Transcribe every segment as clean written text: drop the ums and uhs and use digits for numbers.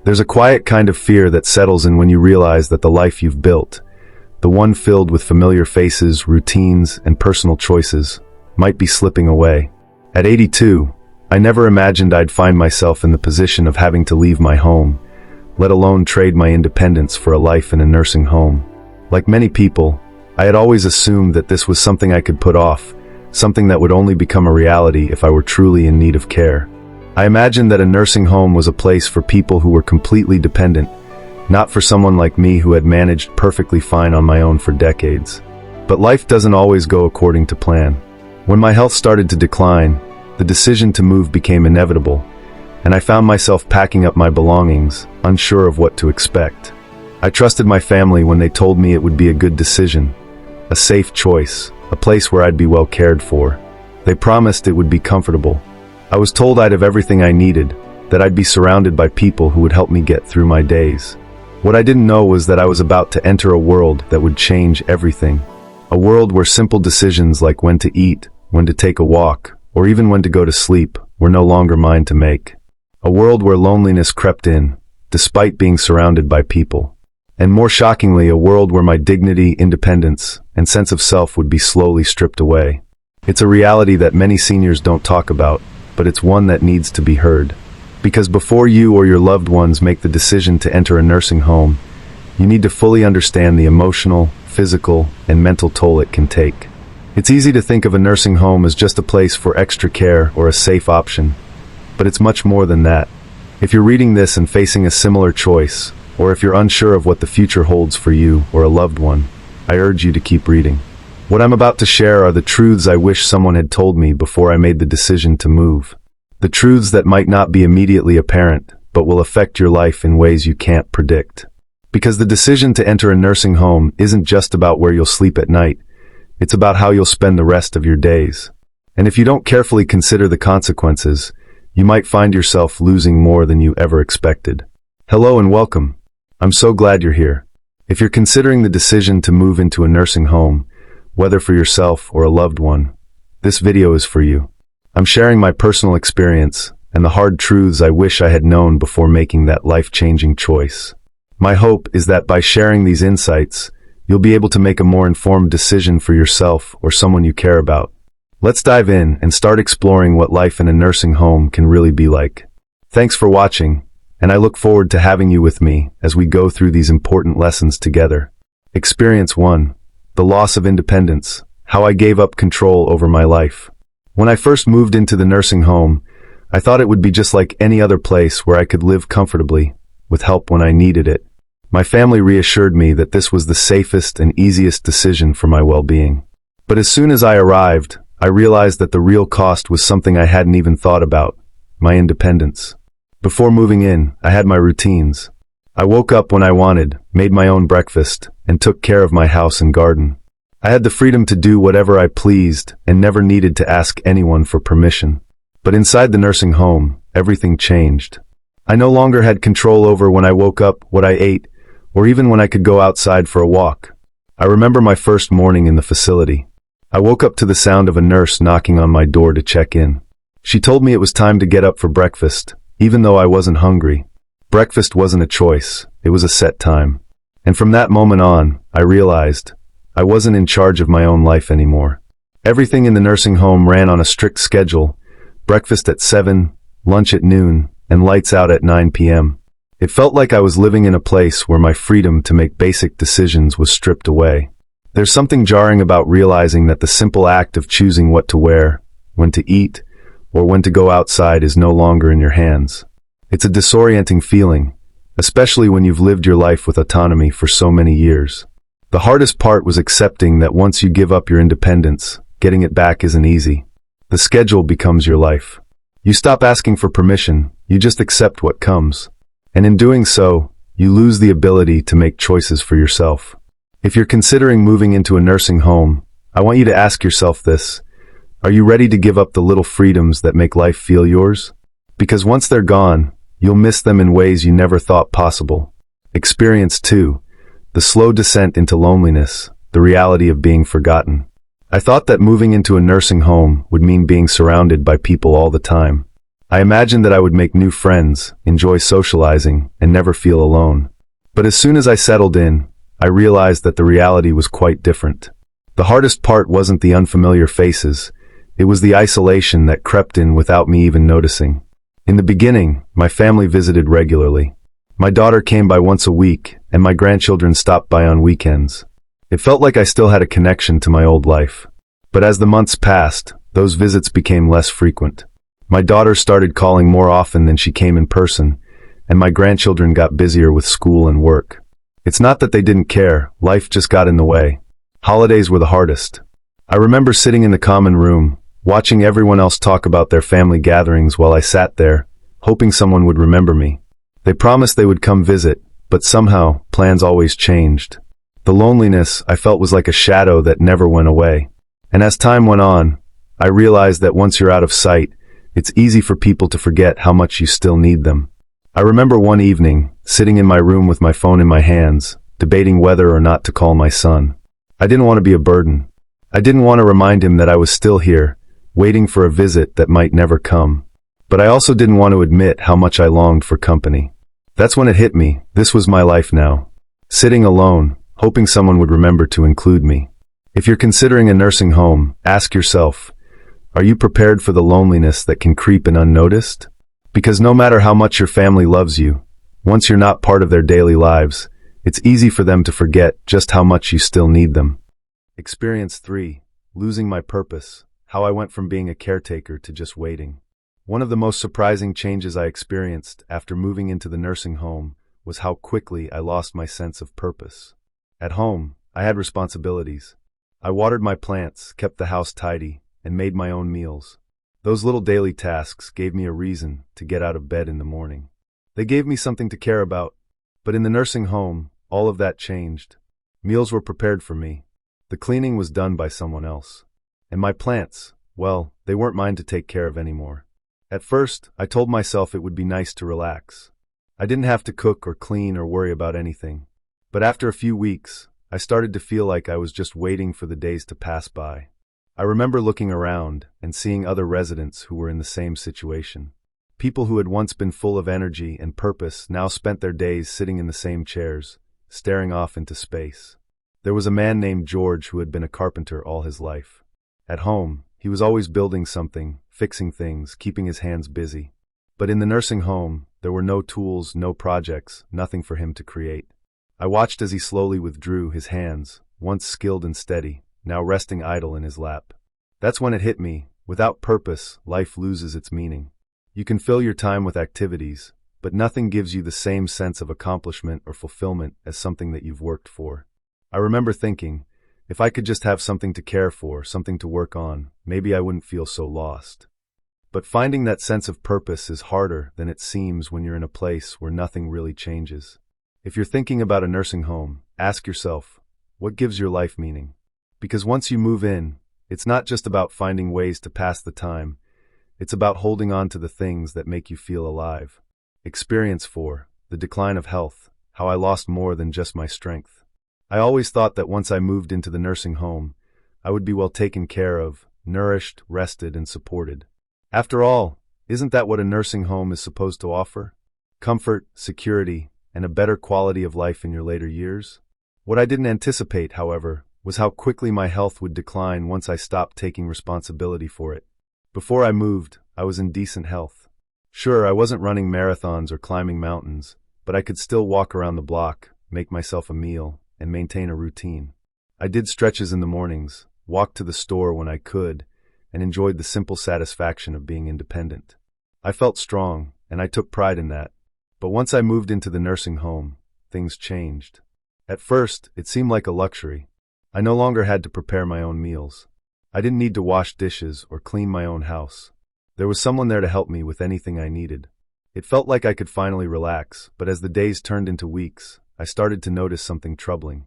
There's a quiet kind of fear that settles in when you realize that the life you've built, the one filled with familiar faces, routines, and personal choices, might be slipping away. At 82, I never imagined I'd find myself in the position of having to leave my home, let alone trade my independence for a life in a nursing home. Like many people, I had always assumed that this was something I could put off, something that would only become a reality if I were truly in need of care. I imagined that a nursing home was a place for people who were completely dependent, not for someone like me who had managed perfectly fine on my own for decades. But life doesn't always go according to plan. When my health started to decline, the decision to move became inevitable, and I found myself packing up my belongings, unsure of what to expect. I trusted my family when they told me it would be a good decision, a safe choice, a place where I'd be well cared for. They promised it would be comfortable. I was told I'd have everything I needed, that I'd be surrounded by people who would help me get through my days. What I didn't know was that I was about to enter a world that would change everything. A world where simple decisions like when to eat, when to take a walk, or even when to go to sleep were no longer mine to make. A world where loneliness crept in, despite being surrounded by people. And more shockingly, a world where my dignity, independence, and sense of self would be slowly stripped away. It's a reality that many seniors don't talk about, but it's one that needs to be heard. Because before you or your loved ones make the decision to enter a nursing home, you need to fully understand the emotional, physical, and mental toll it can take. It's easy to think of a nursing home as just a place for extra care or a safe option, but it's much more than that. If you're reading this and facing a similar choice, or if you're unsure of what the future holds for you or a loved one, I urge you to keep reading. What I'm about to share are the truths I wish someone had told me before I made the decision to move. The truths that might not be immediately apparent, but will affect your life in ways you can't predict. Because the decision to enter a nursing home isn't just about where you'll sleep at night, it's about how you'll spend the rest of your days. And if you don't carefully consider the consequences, you might find yourself losing more than you ever expected. Hello and welcome. I'm so glad you're here. If you're considering the decision to move into a nursing home, whether for yourself or a loved one, this video is for you. I'm sharing my personal experience and the hard truths I wish I had known before making that life-changing choice. My hope is that by sharing these insights, you'll be able to make a more informed decision for yourself or someone you care about. Let's dive in and start exploring what life in a nursing home can really be like. Thanks for watching, and I look forward to having you with me as we go through these important lessons together. Experience 1. The loss of independence. How I gave up control over my life. When I first moved into the nursing home, I thought it would be just like any other place where I could live comfortably, with help when I needed it. My family reassured me that this was the safest and easiest decision for my well-being. But as soon as I arrived, I realized that the real cost was something I hadn't even thought about: my independence. Before moving in, I had my routines. I woke up when I wanted, made my own breakfast, and took care of my house and garden. I had the freedom to do whatever I pleased and never needed to ask anyone for permission. But inside the nursing home, everything changed. I no longer had control over when I woke up, what I ate, or even when I could go outside for a walk. I remember my first morning in the facility. I woke up to the sound of a nurse knocking on my door to check in. She told me it was time to get up for breakfast, even though I wasn't hungry. Breakfast wasn't a choice, it was a set time. And from that moment on, I realized I wasn't in charge of my own life anymore. Everything in the nursing home ran on a strict schedule: breakfast at 7, lunch at noon, and lights out at 9 p.m. It felt like I was living in a place where my freedom to make basic decisions was stripped away. There's something jarring about realizing that the simple act of choosing what to wear, when to eat, or when to go outside is no longer in your hands. It's a disorienting feeling, especially when you've lived your life with autonomy for so many years. The hardest part was accepting that once you give up your independence, getting it back isn't easy. The schedule becomes your life. You stop asking for permission, you just accept what comes. And in doing so, you lose the ability to make choices for yourself. If you're considering moving into a nursing home, I want you to ask yourself this: are you ready to give up the little freedoms that make life feel yours? Because once they're gone, you'll miss them in ways you never thought possible. Experience 2. The slow descent into loneliness, the reality of being forgotten. I thought that moving into a nursing home would mean being surrounded by people all the time. I imagined that I would make new friends, enjoy socializing, and never feel alone. But as soon as I settled in, I realized that the reality was quite different. The hardest part wasn't the unfamiliar faces, it was the isolation that crept in without me even noticing. In the beginning, my family visited regularly. My daughter came by once a week, and my grandchildren stopped by on weekends. It felt like I still had a connection to my old life. But as the months passed, those visits became less frequent. My daughter started calling more often than she came in person, and my grandchildren got busier with school and work. It's not that they didn't care, life just got in the way. Holidays were the hardest. I remember sitting in the common room, watching everyone else talk about their family gatherings while I sat there, hoping someone would remember me. They promised they would come visit, but somehow, plans always changed. The loneliness I felt was like a shadow that never went away. And as time went on, I realized that once you're out of sight, it's easy for people to forget how much you still need them. I remember one evening, sitting in my room with my phone in my hands, debating whether or not to call my son. I didn't want to be a burden. I didn't want to remind him that I was still here, waiting for a visit that might never come. But I also didn't want to admit how much I longed for company. That's when it hit me, this was my life now. Sitting alone, hoping someone would remember to include me. If you're considering a nursing home, ask yourself, are you prepared for the loneliness that can creep in unnoticed? Because no matter how much your family loves you, once you're not part of their daily lives, it's easy for them to forget just how much you still need them. Experience 3. Losing my purpose. How I went from being a caretaker to just waiting. One of the most surprising changes I experienced after moving into the nursing home was how quickly I lost my sense of purpose. At home, I had responsibilities. I watered my plants, kept the house tidy, and made my own meals. Those little daily tasks gave me a reason to get out of bed in the morning. They gave me something to care about. But in the nursing home, all of that changed. Meals were prepared for me. The cleaning was done by someone else. And my plants, well, they weren't mine to take care of anymore. At first, I told myself it would be nice to relax. I didn't have to cook or clean or worry about anything. But after a few weeks, I started to feel like I was just waiting for the days to pass by. I remember looking around and seeing other residents who were in the same situation. People who had once been full of energy and purpose now spent their days sitting in the same chairs, staring off into space. There was a man named George who had been a carpenter all his life. At home, he was always building something, fixing things, keeping his hands busy. But in the nursing home, there were no tools, no projects, nothing for him to create. I watched as he slowly withdrew, his hands, once skilled and steady, now resting idle in his lap. That's when it hit me. Without purpose, life loses its meaning. You can fill your time with activities, but nothing gives you the same sense of accomplishment or fulfillment as something that you've worked for. I remember thinking, if I could just have something to care for, something to work on, maybe I wouldn't feel so lost. But finding that sense of purpose is harder than it seems when you're in a place where nothing really changes. If you're thinking about a nursing home, ask yourself, what gives your life meaning? Because once you move in, it's not just about finding ways to pass the time, it's about holding on to the things that make you feel alive. Experience 4. The decline of health. How I lost more than just my strength. I always thought that once I moved into the nursing home, I would be well taken care of, nourished, rested, and supported. After all, isn't that what a nursing home is supposed to offer? Comfort, security, and a better quality of life in your later years? What I didn't anticipate, however, was how quickly my health would decline once I stopped taking responsibility for it. Before I moved, I was in decent health. Sure, I wasn't running marathons or climbing mountains, but I could still walk around the block, make myself a meal, and maintain a routine. I did stretches in the mornings, walked to the store when I could, and enjoyed the simple satisfaction of being independent. I felt strong, and I took pride in that. But once I moved into the nursing home, things changed. At first, it seemed like a luxury. I no longer had to prepare my own meals. I didn't need to wash dishes or clean my own house. There was someone there to help me with anything I needed. It felt like I could finally relax, but as the days turned into weeks, I started to notice something troubling.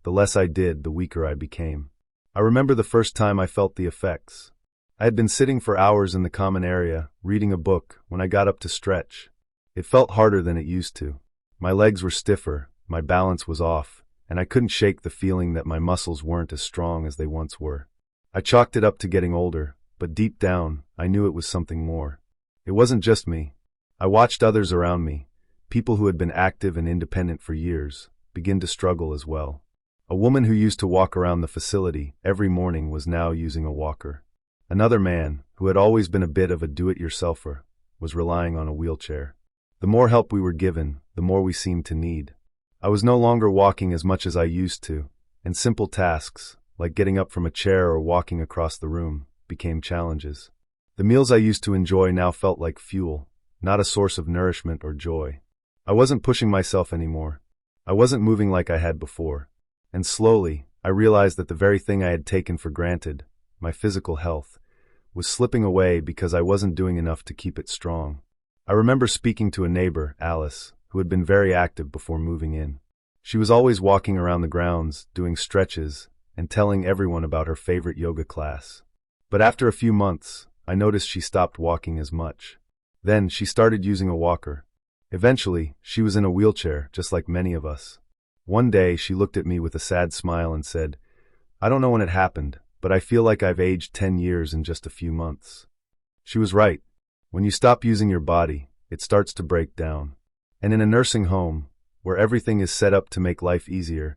The less I did, the weaker I became. I remember the first time I felt the effects. I had been sitting for hours in the common area, reading a book, when I got up to stretch. It felt harder than it used to. My legs were stiffer, my balance was off, and I couldn't shake the feeling that my muscles weren't as strong as they once were. I chalked it up to getting older, but deep down, I knew it was something more. It wasn't just me. I watched others around me, people who had been active and independent for years, begin to struggle as well. A woman who used to walk around the facility every morning was now using a walker. Another man, who had always been a bit of a do-it-yourselfer, was relying on a wheelchair. The more help we were given, the more we seemed to need. I was no longer walking as much as I used to, and simple tasks, like getting up from a chair or walking across the room, became challenges. The meals I used to enjoy now felt like fuel, not a source of nourishment or joy. I wasn't pushing myself anymore. I wasn't moving like I had before. And slowly, I realized that the very thing I had taken for granted, my physical health, was slipping away because I wasn't doing enough to keep it strong. I remember speaking to a neighbor, Alice, who had been very active before moving in. She was always walking around the grounds, doing stretches, and telling everyone about her favorite yoga class. But after a few months, I noticed she stopped walking as much. Then she started using a walker. Eventually, she was in a wheelchair, just like many of us. One day, she looked at me with a sad smile and said, "I don't know when it happened, but I feel like I've aged 10 years in just a few months." She was right. When you stop using your body, it starts to break down. And in a nursing home, where everything is set up to make life easier,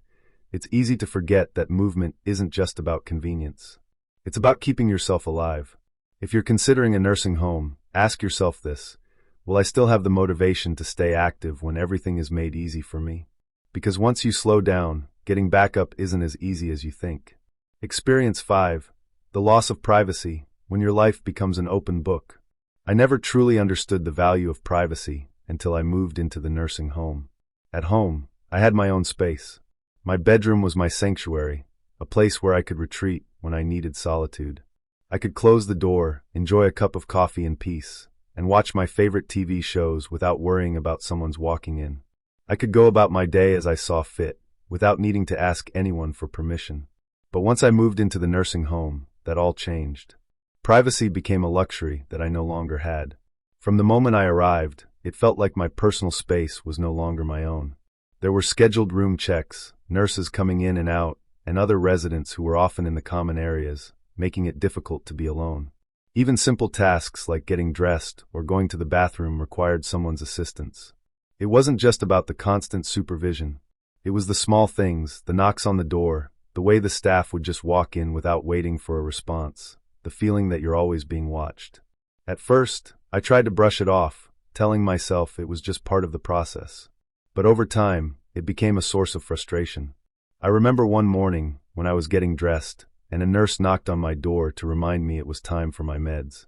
it's easy to forget that movement isn't just about convenience. It's about keeping yourself alive. If you're considering a nursing home, ask yourself this: will I still have the motivation to stay active when everything is made easy for me? Because once you slow down, getting back up isn't as easy as you think. Experience 5. The loss of privacy, when your life becomes an open book. I never truly understood the value of privacy until I moved into the nursing home. At home, I had my own space. My bedroom was my sanctuary, a place where I could retreat when I needed solitude. I could close the door, enjoy a cup of coffee in peace, and watch my favorite TV shows without worrying about someone's walking in. I could go about my day as I saw fit, without needing to ask anyone for permission. But once I moved into the nursing home, that all changed. Privacy became a luxury that I no longer had. From the moment I arrived, it felt like my personal space was no longer my own. There were scheduled room checks, nurses coming in and out, and other residents who were often in the common areas, making it difficult to be alone. Even simple tasks like getting dressed or going to the bathroom required someone's assistance. It wasn't just about the constant supervision. It was the small things, the knocks on the door, the way the staff would just walk in without waiting for a response, the feeling that you're always being watched. At first, I tried to brush it off, telling myself it was just part of the process. But over time, it became a source of frustration. I remember one morning, when I was getting dressed, and a nurse knocked on my door to remind me it was time for my meds.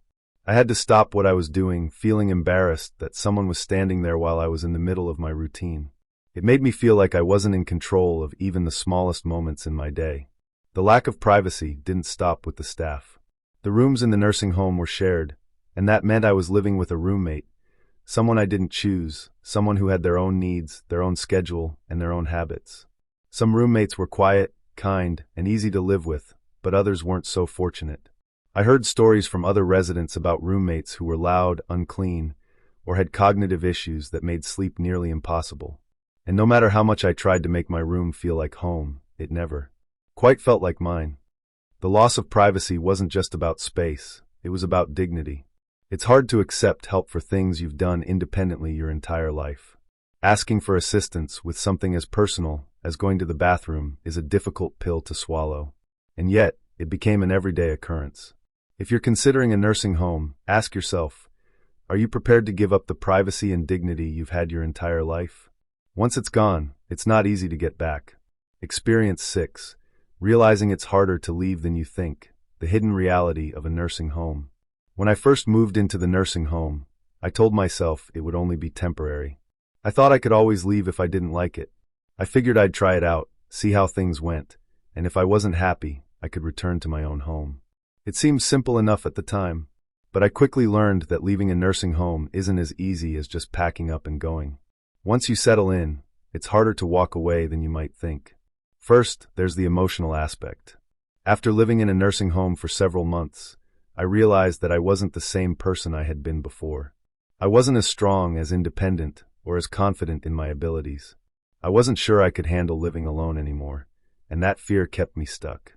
I had to stop what I was doing, feeling embarrassed that someone was standing there while I was in the middle of my routine. It made me feel like I wasn't in control of even the smallest moments in my day. The lack of privacy didn't stop with the staff. The rooms in the nursing home were shared, and that meant I was living with a roommate, someone I didn't choose, someone who had their own needs, their own schedule, and their own habits. Some roommates were quiet, kind, and easy to live with, but others weren't so fortunate. I heard stories from other residents about roommates who were loud, unclean, or had cognitive issues that made sleep nearly impossible. And no matter how much I tried to make my room feel like home, it never quite felt like mine. The loss of privacy wasn't just about space, it was about dignity. It's hard to accept help for things you've done independently your entire life. Asking for assistance with something as personal as going to the bathroom is a difficult pill to swallow. And yet, it became an everyday occurrence. If you're considering a nursing home, ask yourself, are you prepared to give up the privacy and dignity you've had your entire life? Once it's gone, it's not easy to get back. Experience 6. Realizing it's harder to leave than you think. The hidden reality of a nursing home. When I first moved into the nursing home, I told myself it would only be temporary. I thought I could always leave if I didn't like it. I figured I'd try it out, see how things went, and if I wasn't happy, I could return to my own home. It seemed simple enough at the time, but I quickly learned that leaving a nursing home isn't as easy as just packing up and going. Once you settle in, it's harder to walk away than you might think. First, there's the emotional aspect. After living in a nursing home for several months, I realized that I wasn't the same person I had been before. I wasn't as strong, as independent, or as confident in my abilities. I wasn't sure I could handle living alone anymore, and that fear kept me stuck.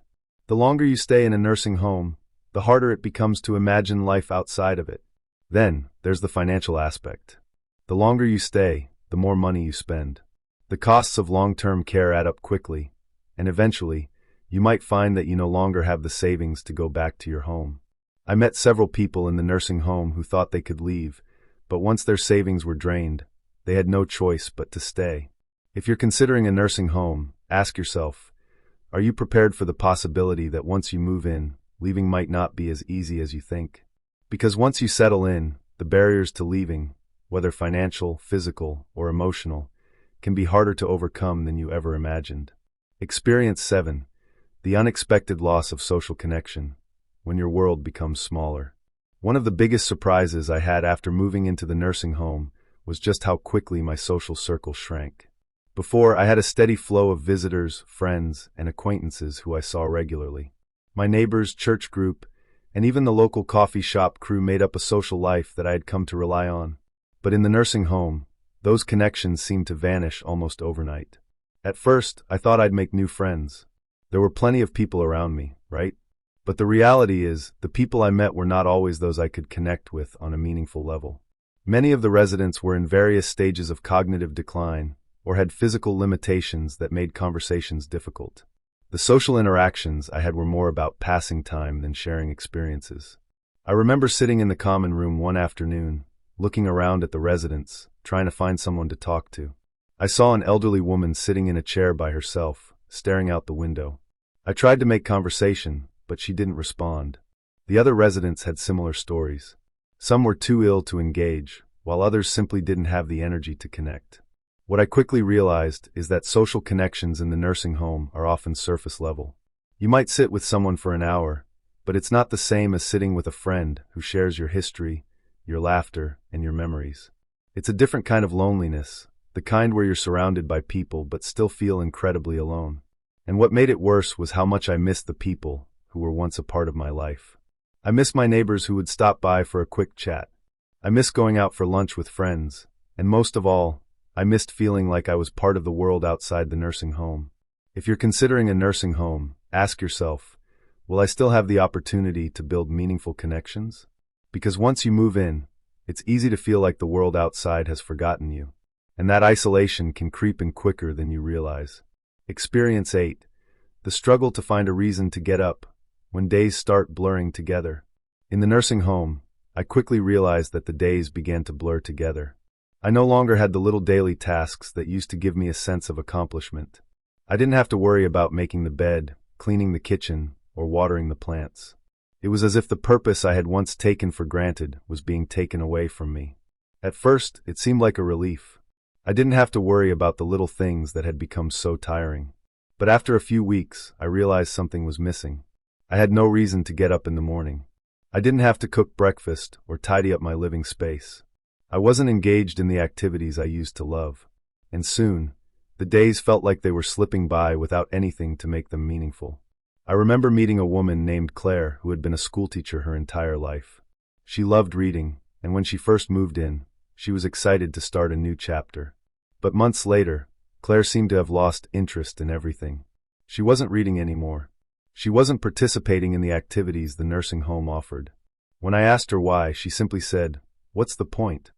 The longer you stay in a nursing home, the harder it becomes to imagine life outside of it. Then, there's the financial aspect. The longer you stay, the more money you spend. The costs of long-term care add up quickly, and eventually, you might find that you no longer have the savings to go back to your home. I met several people in the nursing home who thought they could leave, but once their savings were drained, they had no choice but to stay. If you're considering a nursing home, ask yourself, are you prepared for the possibility that once you move in, leaving might not be as easy as you think? Because once you settle in, the barriers to leaving, whether financial, physical, or emotional, can be harder to overcome than you ever imagined. Experience 7. The unexpected loss of social connection, when your world becomes smaller. One of the biggest surprises I had after moving into the nursing home was just how quickly my social circle shrank. Before, I had a steady flow of visitors, friends, and acquaintances who I saw regularly. My neighbors, church group, and even the local coffee shop crew made up a social life that I had come to rely on. But in the nursing home, those connections seemed to vanish almost overnight. At first, I thought I'd make new friends. There were plenty of people around me, right? But the reality is, the people I met were not always those I could connect with on a meaningful level. Many of the residents were in various stages of cognitive decline, or had physical limitations that made conversations difficult. The social interactions I had were more about passing time than sharing experiences. I remember sitting in the common room one afternoon, looking around at the residents, trying to find someone to talk to. I saw an elderly woman sitting in a chair by herself, staring out the window. I tried to make conversation, but she didn't respond. The other residents had similar stories. Some were too ill to engage, while others simply didn't have the energy to connect. What I quickly realized is that social connections in the nursing home are often surface level. You might sit with someone for an hour, but it's not the same as sitting with a friend who shares your history, your laughter, and your memories. It's a different kind of loneliness, the kind where you're surrounded by people but still feel incredibly alone. And what made it worse was how much I missed the people who were once a part of my life. I missed my neighbors who would stop by for a quick chat. I missed going out for lunch with friends, and most of all, I missed feeling like I was part of the world outside the nursing home. If you're considering a nursing home, ask yourself, will I still have the opportunity to build meaningful connections? Because once you move in, it's easy to feel like the world outside has forgotten you, and that isolation can creep in quicker than you realize. Experience 8. The struggle to find a reason to get up when days start blurring together. In the nursing home, I quickly realized that the days began to blur together. I no longer had the little daily tasks that used to give me a sense of accomplishment. I didn't have to worry about making the bed, cleaning the kitchen, or watering the plants. It was as if the purpose I had once taken for granted was being taken away from me. At first, it seemed like a relief. I didn't have to worry about the little things that had become so tiring. But after a few weeks, I realized something was missing. I had no reason to get up in the morning. I didn't have to cook breakfast or tidy up my living space. I wasn't engaged in the activities I used to love. And soon, the days felt like they were slipping by without anything to make them meaningful. I remember meeting a woman named Claire who had been a schoolteacher her entire life. She loved reading, and when she first moved in, she was excited to start a new chapter. But months later, Claire seemed to have lost interest in everything. She wasn't reading anymore. She wasn't participating in the activities the nursing home offered. When I asked her why, she simply said, "What's the point?"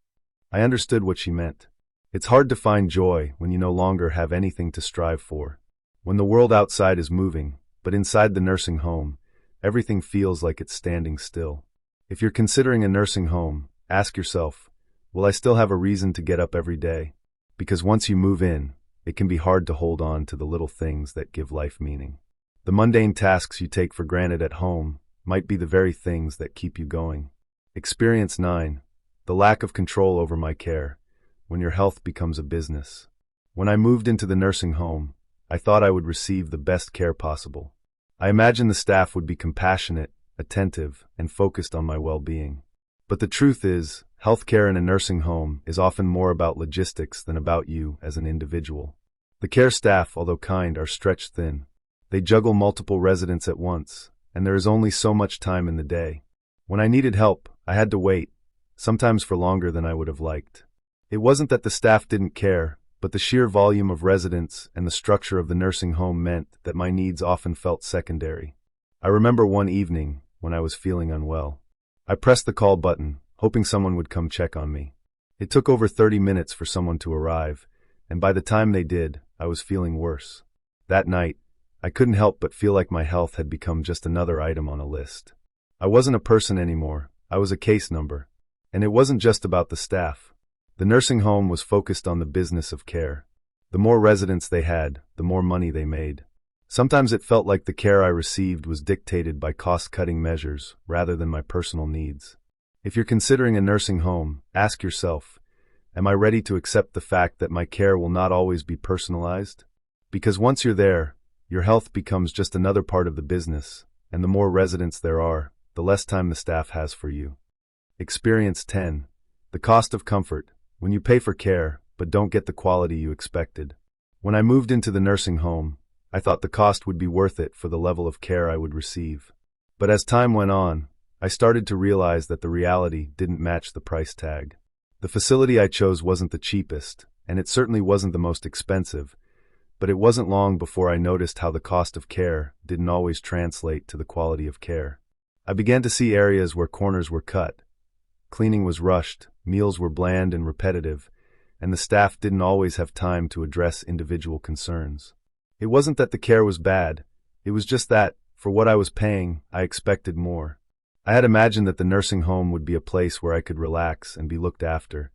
I understood what she meant. It's hard to find joy when you no longer have anything to strive for. When the world outside is moving, but inside the nursing home, everything feels like it's standing still. If you're considering a nursing home, ask yourself, will I still have a reason to get up every day? Because once you move in, it can be hard to hold on to the little things that give life meaning. The mundane tasks you take for granted at home might be the very things that keep you going. Experience 9. The lack of control over my care, when your health becomes a business. When I moved into the nursing home, I thought I would receive the best care possible. I imagined the staff would be compassionate, attentive, and focused on my well-being. But the truth is, healthcare in a nursing home is often more about logistics than about you as an individual. The care staff, although kind, are stretched thin. They juggle multiple residents at once, and there is only so much time in the day. When I needed help, I had to wait, sometimes for longer than I would have liked. It wasn't that the staff didn't care, but the sheer volume of residents and the structure of the nursing home meant that my needs often felt secondary. I remember one evening when I was feeling unwell. I pressed the call button, hoping someone would come check on me. It took over 30 minutes for someone to arrive, and by the time they did, I was feeling worse. That night, I couldn't help but feel like my health had become just another item on a list. I wasn't a person anymore, I was a case number. And it wasn't just about the staff. The nursing home was focused on the business of care. The more residents they had, the more money they made. Sometimes it felt like the care I received was dictated by cost-cutting measures rather than my personal needs. If you're considering a nursing home, ask yourself, am I ready to accept the fact that my care will not always be personalized? Because once you're there, your health becomes just another part of the business, and the more residents there are, the less time the staff has for you. Experience 10. The cost of comfort. When you pay for care, but don't get the quality you expected. When I moved into the nursing home, I thought the cost would be worth it for the level of care I would receive. But as time went on, I started to realize that the reality didn't match the price tag. The facility I chose wasn't the cheapest, and it certainly wasn't the most expensive, but it wasn't long before I noticed how the cost of care didn't always translate to the quality of care. I began to see areas where corners were cut. Cleaning was rushed, meals were bland and repetitive, and the staff didn't always have time to address individual concerns. It wasn't that the care was bad, it was just that, for what I was paying, I expected more. I had imagined that the nursing home would be a place where I could relax and be looked after,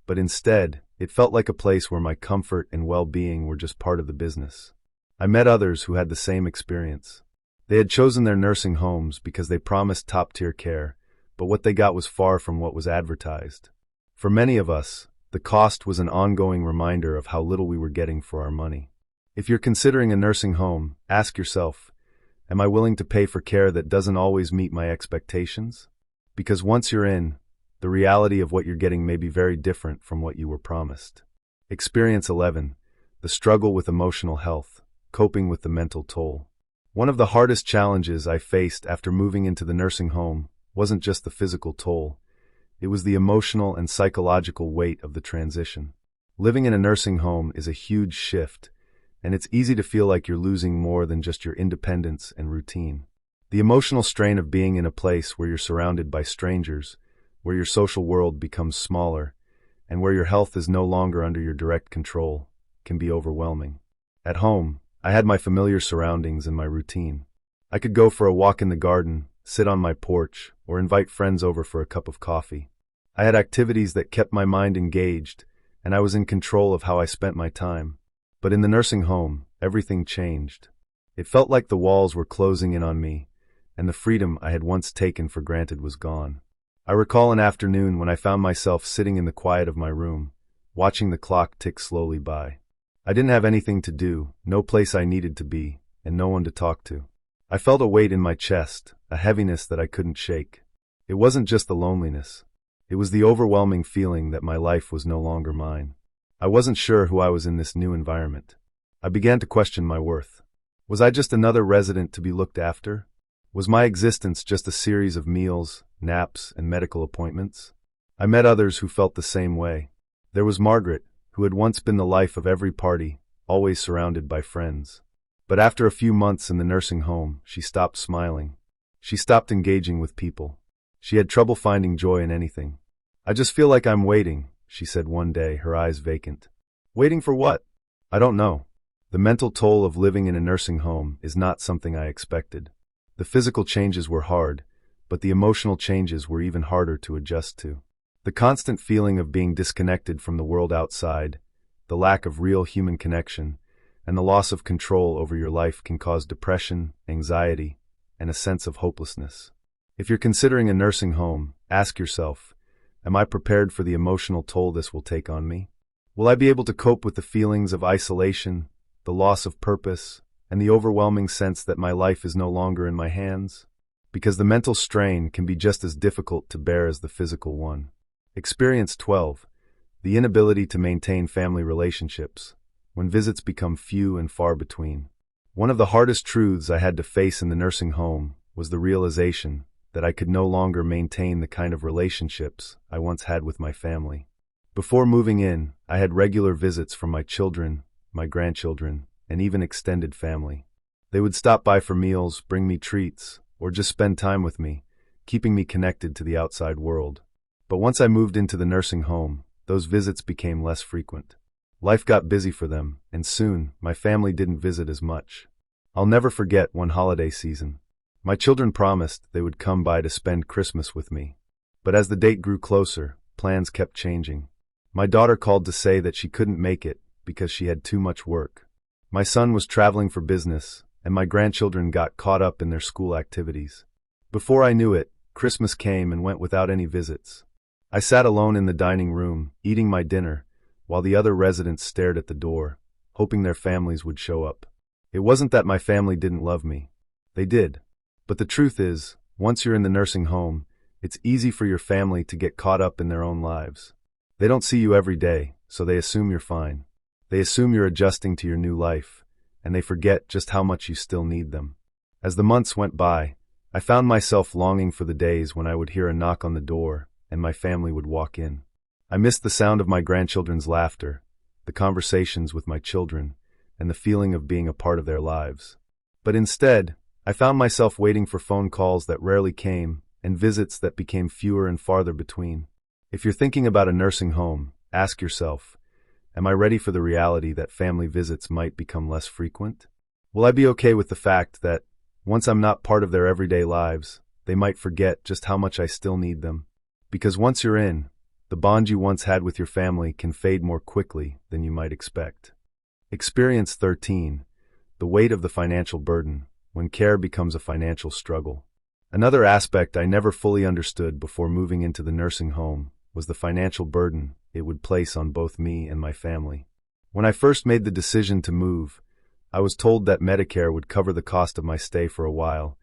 but instead, it felt like a place where my comfort and well-being were just part of the business. I met others who had the same experience. They had chosen their nursing homes because they promised top-tier care, but what they got was far from what was advertised. For many of us, the cost was an ongoing reminder of how little we were getting for our money. If you're considering a nursing home, ask yourself, am I willing to pay for care that doesn't always meet my expectations? Because once you're in, the reality of what you're getting may be very different from what you were promised. Experience 11. The struggle with emotional health, coping with the mental toll. One of the hardest challenges I faced after moving into the nursing home wasn't just the physical toll, it was the emotional and psychological weight of the transition. Living in a nursing home is a huge shift, and it's easy to feel like you're losing more than just your independence and routine. The emotional strain of being in a place where you're surrounded by strangers, where your social world becomes smaller, and where your health is no longer under your direct control, can be overwhelming. At home, I had my familiar surroundings and my routine. I could go for a walk in the garden, sit on my porch, or invite friends over for a cup of coffee. I had activities that kept my mind engaged, and I was in control of how I spent my time. But in the nursing home, everything changed. It felt like the walls were closing in on me, and the freedom I had once taken for granted was gone. I recall an afternoon when I found myself sitting in the quiet of my room, watching the clock tick slowly by. I didn't have anything to do, no place I needed to be, and no one to talk to. I felt a weight in my chest, a heaviness that I couldn't shake. It wasn't just the loneliness. It was the overwhelming feeling that my life was no longer mine. I wasn't sure who I was in this new environment. I began to question my worth. Was I just another resident to be looked after? Was my existence just a series of meals, naps, and medical appointments? I met others who felt the same way. There was Margaret, who had once been the life of every party, always surrounded by friends. But after a few months in the nursing home, she stopped smiling. She stopped engaging with people. She had trouble finding joy in anything. I just feel like I'm waiting, she said one day, her eyes vacant. Waiting for what? I don't know. The mental toll of living in a nursing home is not something I expected. The physical changes were hard, but the emotional changes were even harder to adjust to. The constant feeling of being disconnected from the world outside, the lack of real human connection, and the loss of control over your life can cause depression, anxiety, and a sense of hopelessness. If you're considering a nursing home, ask yourself, am I prepared for the emotional toll this will take on me? Will I be able to cope with the feelings of isolation, the loss of purpose, and the overwhelming sense that my life is no longer in my hands? Because the mental strain can be just as difficult to bear as the physical one. Experience 12. The inability to maintain family relationships, when visits become few and far between. One of the hardest truths I had to face in the nursing home was the realization that I could no longer maintain the kind of relationships I once had with my family. Before moving in, I had regular visits from my children, my grandchildren, and even extended family. They would stop by for meals, bring me treats, or just spend time with me, keeping me connected to the outside world. But once I moved into the nursing home, those visits became less frequent. Life got busy for them, and soon, my family didn't visit as much. I'll never forget one holiday season. My children promised they would come by to spend Christmas with me. But as the date grew closer, plans kept changing. My daughter called to say that she couldn't make it because she had too much work. My son was traveling for business, and my grandchildren got caught up in their school activities. Before I knew it, Christmas came and went without any visits. I sat alone in the dining room, eating my dinner, while the other residents stared at the door, hoping their families would show up. It wasn't that my family didn't love me. They did. But the truth is, once you're in the nursing home, it's easy for your family to get caught up in their own lives. They don't see you every day, so they assume you're fine. They assume you're adjusting to your new life, and they forget just how much you still need them. As the months went by, I found myself longing for the days when I would hear a knock on the door and my family would walk in. I missed the sound of my grandchildren's laughter, the conversations with my children, and the feeling of being a part of their lives. But instead, I found myself waiting for phone calls that rarely came and visits that became fewer and farther between. If you're thinking about a nursing home, ask yourself, am I ready for the reality that family visits might become less frequent? Will I be okay with the fact that, once I'm not part of their everyday lives, they might forget just how much I still need them? Because once you're in, the bond you once had with your family can fade more quickly than you might expect. Experience 13. The weight of the financial burden, when care becomes a financial struggle. Another aspect I never fully understood before moving into the nursing home was the financial burden it would place on both me and my family. When I first made the decision to move, I was told that Medicare would cover the cost of my stay for a while,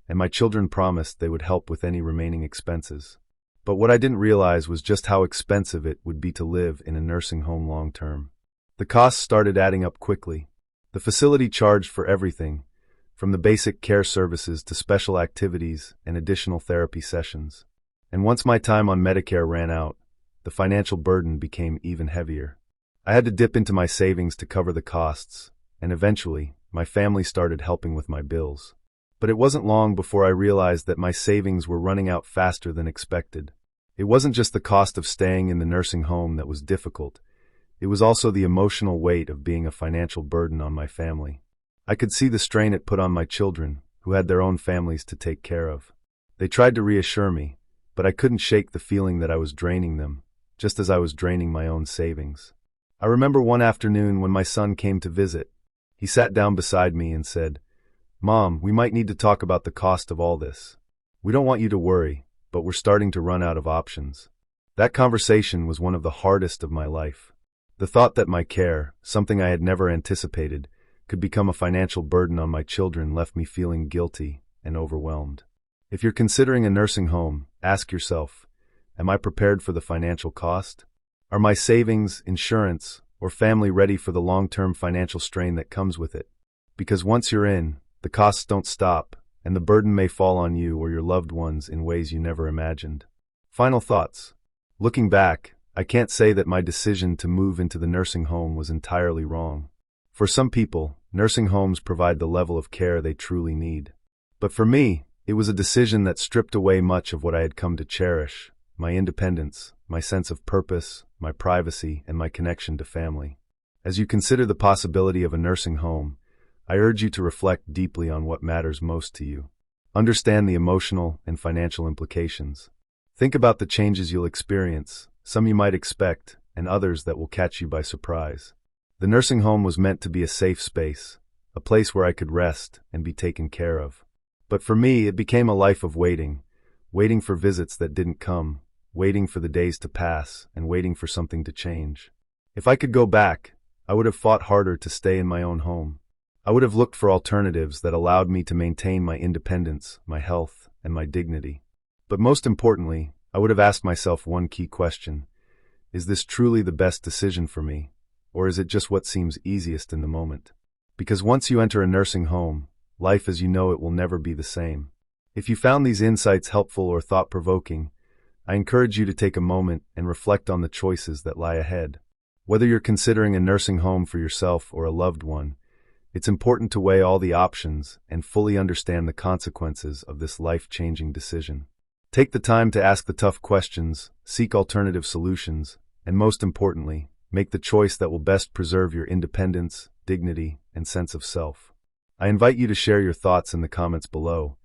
and my children promised they would help with any remaining expenses. But what I didn't realize was just how expensive it would be to live in a nursing home long term. The costs started adding up quickly. The facility charged for everything, from the basic care services to special activities and additional therapy sessions. And once my time on Medicare ran out, the financial burden became even heavier. I had to dip into my savings to cover the costs, and eventually, my family started helping with my bills. But it wasn't long before I realized that my savings were running out faster than expected. It wasn't just the cost of staying in the nursing home that was difficult. It was also the emotional weight of being a financial burden on my family. I could see the strain it put on my children, who had their own families to take care of. They tried to reassure me, but I couldn't shake the feeling that I was draining them, just as I was draining my own savings. I remember one afternoon when my son came to visit. He sat down beside me and said, "Mom, we might need to talk about the cost of all this. We don't want you to worry, but we're starting to run out of options." That conversation was one of the hardest of my life. The thought that my care, something I had never anticipated, could become a financial burden on my children left me feeling guilty and overwhelmed. If you're considering a nursing home, ask yourself, am I prepared for the financial cost? Are my savings, insurance, or family ready for the long-term financial strain that comes with it? Because once you're in, the costs don't stop, and the burden may fall on you or your loved ones in ways you never imagined. Final thoughts. Looking back, I can't say that my decision to move into the nursing home was entirely wrong. For some people, nursing homes provide the level of care they truly need. But for me, it was a decision that stripped away much of what I had come to cherish: my independence, my sense of purpose, my privacy, and my connection to family. As you consider the possibility of a nursing home, I urge you to reflect deeply on what matters most to you. Understand the emotional and financial implications. Think about the changes you'll experience, some you might expect, and others that will catch you by surprise. The nursing home was meant to be a safe space, a place where I could rest and be taken care of. But for me, it became a life of waiting for visits that didn't come, waiting for the days to pass, and waiting for something to change. If I could go back, I would have fought harder to stay in my own home. I would have looked for alternatives that allowed me to maintain my independence, my health, and my dignity. But most importantly, I would have asked myself one key question: is this truly the best decision for me? Or is it just what seems easiest in the moment? Because once you enter a nursing home, life as you know it will never be the same. If you found these insights helpful or thought-provoking, I encourage you to take a moment and reflect on the choices that lie ahead. Whether you're considering a nursing home for yourself or a loved one, it's important to weigh all the options and fully understand the consequences of this life-changing decision. Take the time to ask the tough questions, seek alternative solutions, and most importantly, make the choice that will best preserve your independence, dignity, and sense of self. I invite you to share your thoughts in the comments below,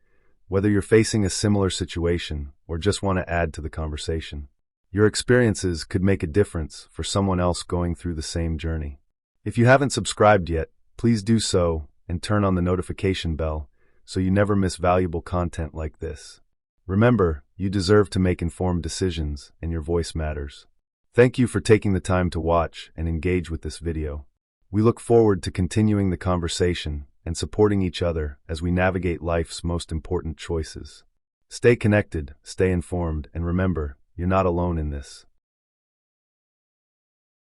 whether you're facing a similar situation or just want to add to the conversation. Your experiences could make a difference for someone else going through the same journey. If you haven't subscribed yet, please do so and turn on the notification bell so you never miss valuable content like this. Remember, you deserve to make informed decisions and your voice matters. Thank you for taking the time to watch and engage with this video. We look forward to continuing the conversation and supporting each other as we navigate life's most important choices. Stay connected, stay informed, and remember, you're not alone in this.